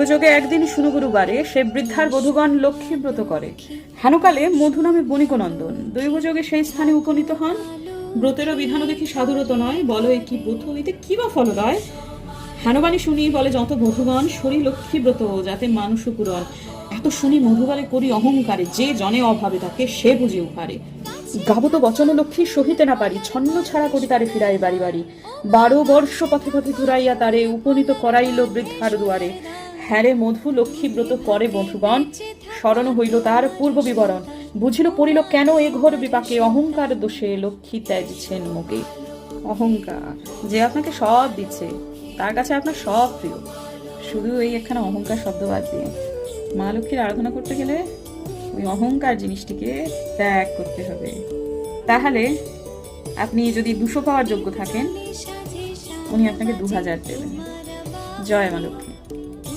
যোগে একদিন শুনগুরুবারে সে বৃদ্ধার বধূগণ লক্ষ্মীব্রত করে। হেনকালে মধু নামে বণিকনন্দন দৈবযোগে সেই স্থানে উপনীত হন। ব্রতেরও বিধান দেখি সাধুরত নয়, বলো এ কি ব্রত হইতে কি বা ফলদয়। হেনবাণী শুনি বলে যত বধূগণ শরী লক্ষ্মীব্রত যাতে মানুষ পুরন। এত শুনি মধুবালে করি অহংকারে, যে জনে অভাবে তাকে সে বুঝি উহারে। গাবত বচন লক্ষ্মী সহিতে না পারি, ছন্ন ছাড়া করি তারে ফিরাই বাড়ি বাড়ি। 12 বর্ষ পথে পথে ঘুরাইয়া তারে উপনীত করাইল বৃদ্ধার দুয়ারে। হ্যারে মধু লক্ষ্মীব্রত করে বধূগণ, স্মরণ হইল তার পূর্ব বিবরণ। বুঝিল পড়িল কেন এ ঘোর বিপাকে, অহংকার দোষে লক্ষ্মী ত্যাজছেন মুখে। অহংকার, যে আপনাকে সব দিচ্ছে, তার কাছে আপনার সব প্রিয়, শুধু এই একখানা অহংকার শব্দ বাদ দিয়ে মা লক্ষ্মীর আরাধনা করতে গেলে ওই অহংকার জিনিসটিকে ত্যাগ করতে হবে। তাহলে আপনি যদি 200 পাওয়ার যোগ্য থাকেন, উনি আপনাকে 2000 দেবেন। জয় মা লক্ষ্মী।